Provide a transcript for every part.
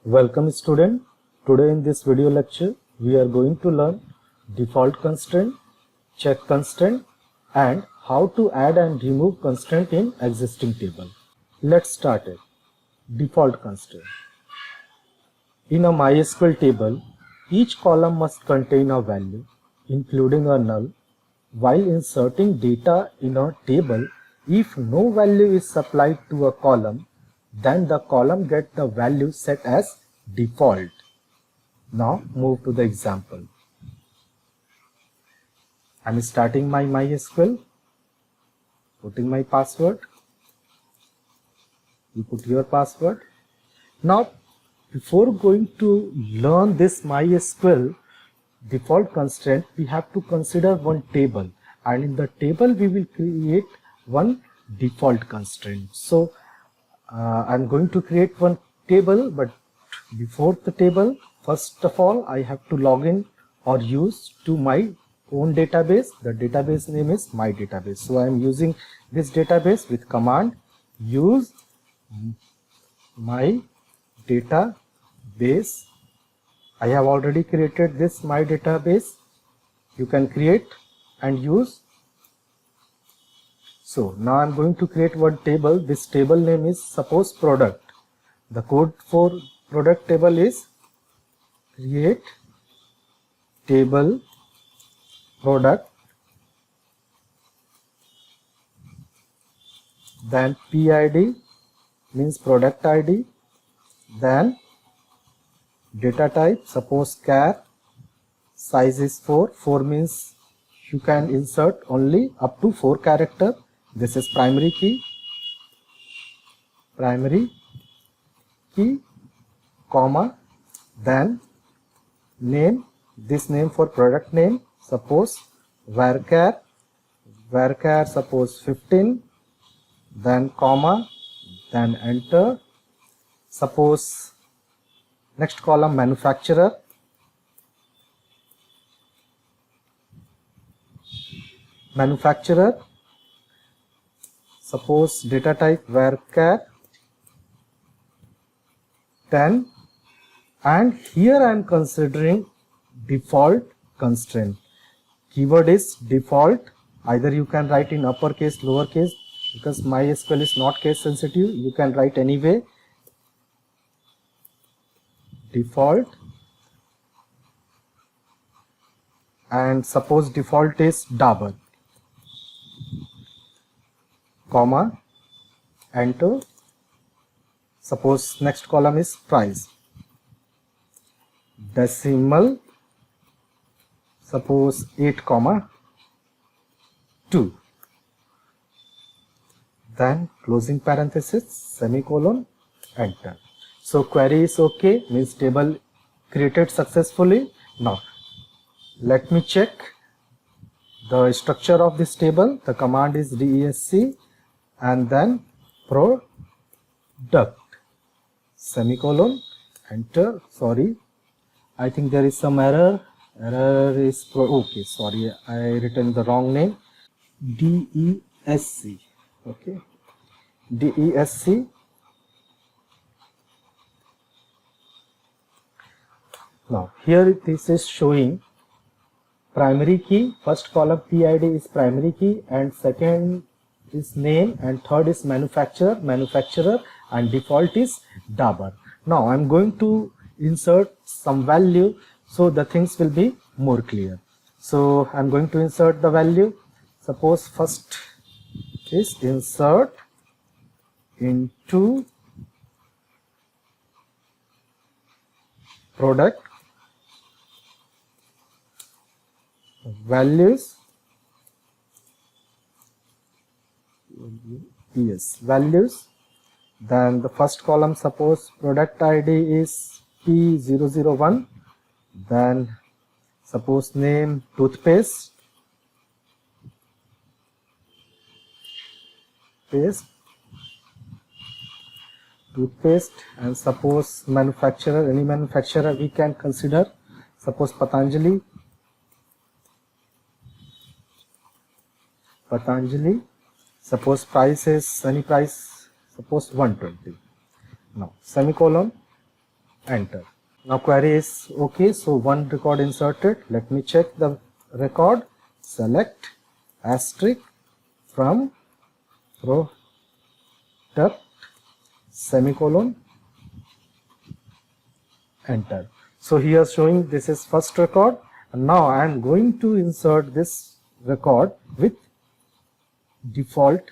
Welcome student. Today in this video lecture we are going to learn default constraint, check constraint and how to add and remove constraint in existing table. Let's start it. Default constraint. In a MySQL table, each column must contain a value including a null. While inserting data in a table, if no value is supplied to a column, then the column gets the value set as default. Now move to the example. I'm starting my MySQL, putting my password. You put your password. Now before going to learn this MySQL default constraint, we have to consider one table, and in the table we will create one default constraint. So I'm going to create one table, but before the table, first of all I have to log in or use to my own database. The database name is my database. So I am using this database with command use my database. I have already created this my database. You can create and use. So now I'm going to create one table. This table name is suppose product. The code for product table is create table product, then PID means product ID, then data type, suppose char, size is 4 means you can insert only up to 4 character. This is primary key, comma, then name, this name for product name, suppose varchar suppose 15, then comma, then enter. Suppose next column manufacturer, suppose data type varchar 10, and here I am considering default constraint. Keyword is default. Either you can write in uppercase, lowercase, because MySQL is not case sensitive. You can write anyway. Default, and suppose default is Dabur, comma, enter. Suppose next column is price, decimal, suppose 8,2, then closing parenthesis, semicolon, enter. So query is okay, means table created successfully. Now let me check the structure of this table. The command is desc and then product, semicolon, enter. Sorry, I think there is some error. Okay, sorry, I written the wrong name. DESC. Okay, DESC. Now here this is showing primary key. First column PID is primary key, and second is name, and third is manufacturer, and default is Dabur. Now I am going to insert some value so the things will be more clear. So I am going to insert the value. Suppose first is insert into product values, yes, values. Then the first column, suppose product ID is P001, then suppose name toothpaste, and suppose manufacturer, any manufacturer we can consider, suppose Patanjali, suppose price is any price, suppose 120. Now semicolon, enter. Now query is okay, so one record inserted. Let me check the record. Select asterisk from product semicolon, enter. So here showing this is first record, and now I am going to insert this record with default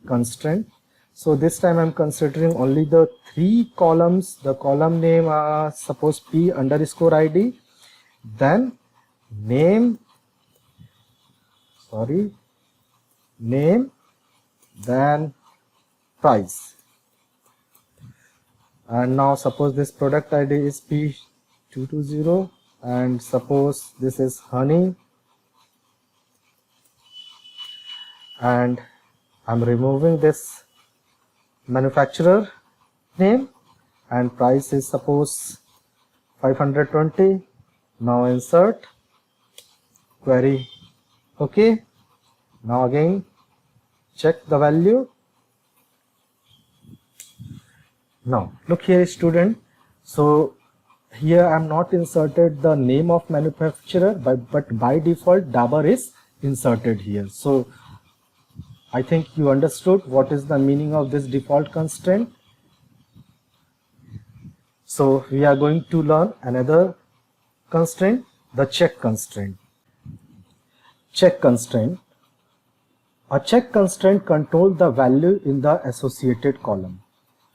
constraint. So this time I am considering only the 3 columns. The column name suppose p underscore id, then name, then price. And now suppose this product id is p220, and suppose this is honey, and I'm removing this manufacturer name, and price is suppose 520. Now insert query okay. Now again check the value. Now look here student, so here I am not inserted the name of manufacturer, but by default Dabur is inserted here. So I think you understood what is the meaning of this default constraint. So we are going to learn another constraint, the check constraint. Check constraint. A check constraint controls the value in the associated column.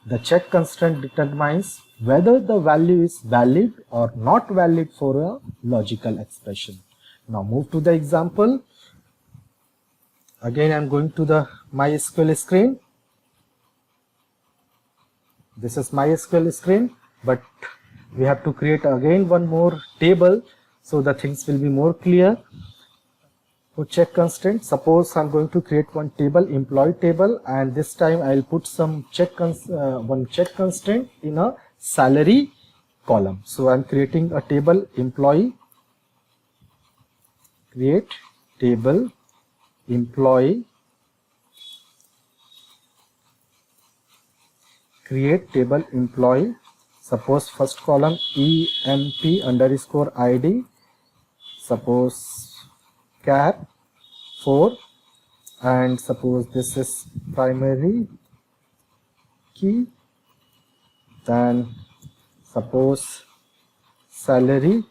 The check constraint determines whether the value is valid or not valid for a logical expression. Now move to the example. Again I am going to the MySQL screen. This is MySQL screen, but we have to create again one more table so the things will be more clear. For check constraint, suppose I'm going to create one table, employee table, and this time I'll put some one check constraint in a salary column. So I'm creating a table employee, create table employee, create table employee. Suppose first column emp underscore id, suppose char 4, and suppose this is primary key, then suppose salary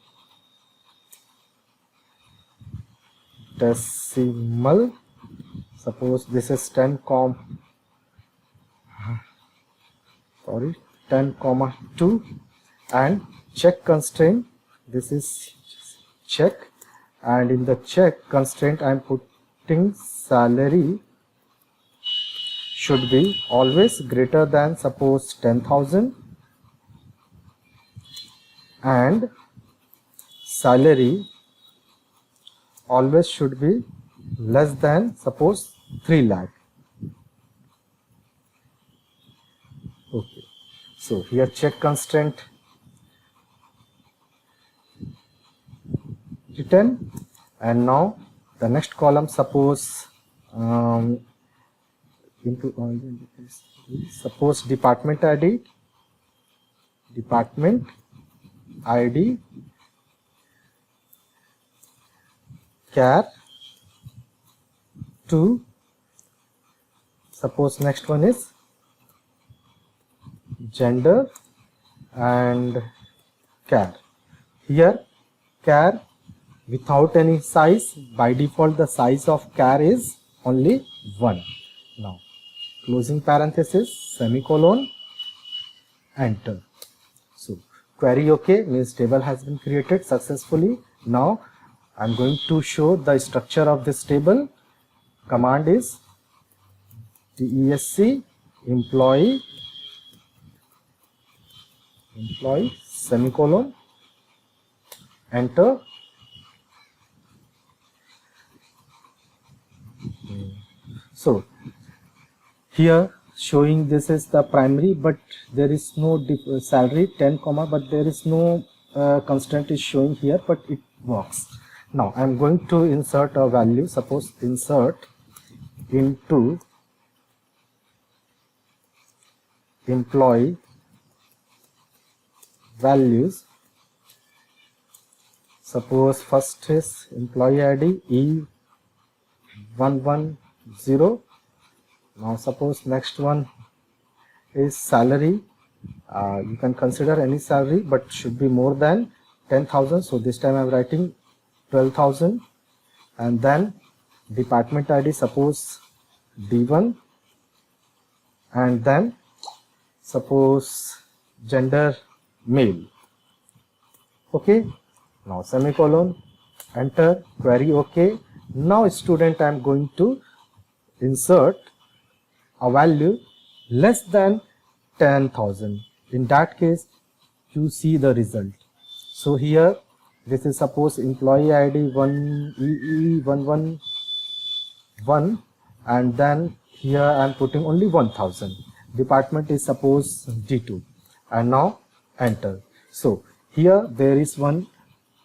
decimal, suppose this is 10 comma 2, and check constraint, this is check, and in the check constraint I am putting salary should be always greater than suppose 10,000, and salary always should be less than suppose 3 lakh. Okay, so here check constraint written, and now the next column suppose suppose department id char 2, suppose next one is gender and char. Here char without any size, by default the size of char is only 1. Now closing parenthesis, semicolon, enter. So query okay means table has been created successfully. Now I am going to show the structure of this table. Command is desc employee semicolon, enter. So here showing this is the primary, but there is no salary 10 comma, but there is no constraint is showing here, but it works. Now I am going to insert a value, suppose insert into employee values. Suppose first is employee ID E110. Now suppose next one is salary. You can consider any salary, but should be more than 10,000. So this time I am writing 12,000. And then department ID, suppose D1. And then suppose gender male. Okay. Now semicolon, enter, query OK. Now student, I am going to insert a value less than 10,000. In that case, you see the result. So here, this is suppose employee ID 1EE111, and then here I am putting only 1000. Department is suppose D2, and now enter. So here there is one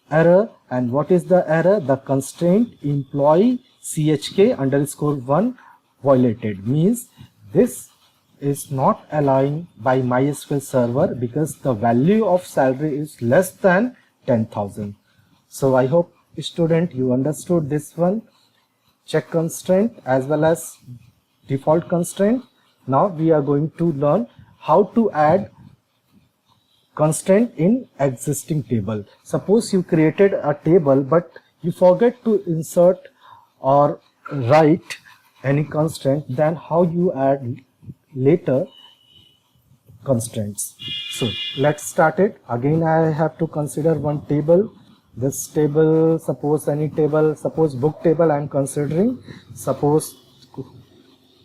error, and what is the error? The constraint employee CHK_1 violated, means this is not allowing by MySQL server because the value of salary is less than 10,000. So I hope student you understood this one, check constraint as well as default constraint. Now we are going to learn how to add constraint in existing table. Suppose you created a table but you forget to insert or write any constraint, then how you add later constraints. So let's start it. Again I have to consider one table. This table, suppose any table, suppose book table I am considering. Suppose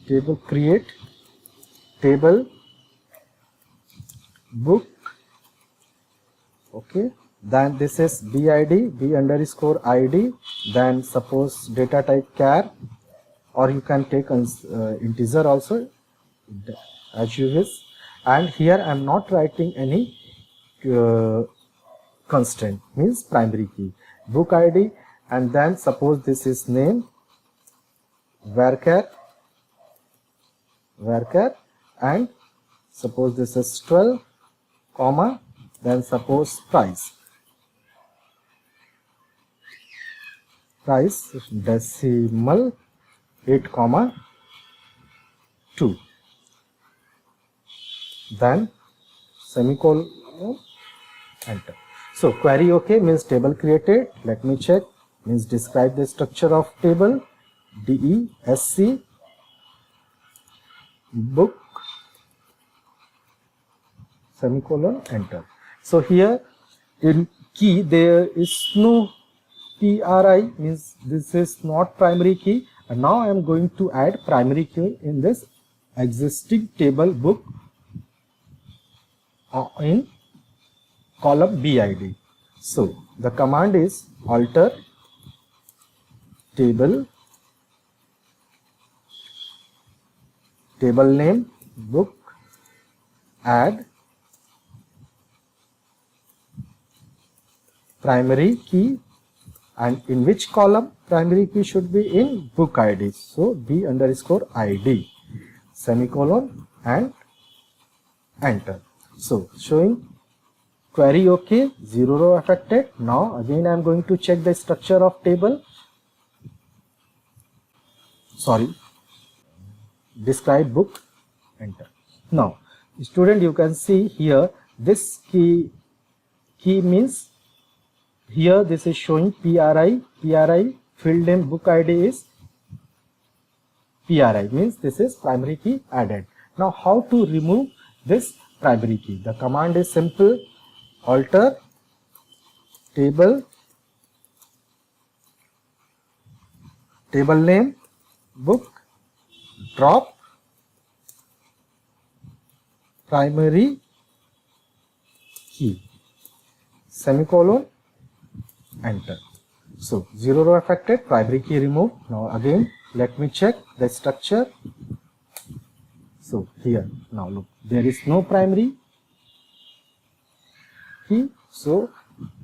table, create table book. Okay, then this is BID, B_ID, then suppose data type char, or you can take integer also as you wish. And here I am not writing any constraint, means primary key, book ID, and then suppose this is name, varchar, and suppose this is 12, comma, then suppose price decimal 8,2, then semicolon, enter. So query OK means table created. Let me check, means describe the structure of table, DESC book, semicolon, enter. So here in key there is no PRI, means this is not primary key, and now I am going to add primary key in this existing table book in column BID. So the command is alter table name book, add primary key, and in which column primary key should be? In book ID. So B_ID, semicolon, and enter. So showing query OK, 0 row affected. Now again I am going to check the structure of table. Describe book, enter. Now student, you can see here this key means here this is showing PRI, field name book ID is PRI, means this is primary key added. Now how to remove this primary key? The command is simple, alter table name book, drop primary key, semicolon, enter. So 0 row affected, primary key removed. Now again let me check the structure. So here now look, there is no primary key, so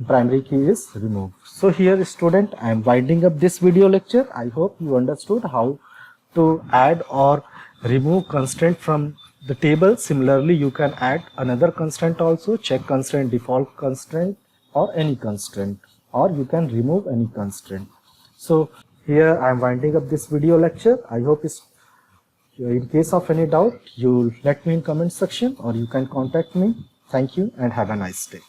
primary key is removed. So here student, I am winding up this video lecture. I hope you understood how to add or remove constraint from the table. Similarly, you can add another constraint also, check constraint, default constraint, or any constraint, or you can remove any constraint. So here I am winding up this video lecture. I hope it's, in case of any doubt, you let me in comment section or you can contact me. Thank you and have a nice day.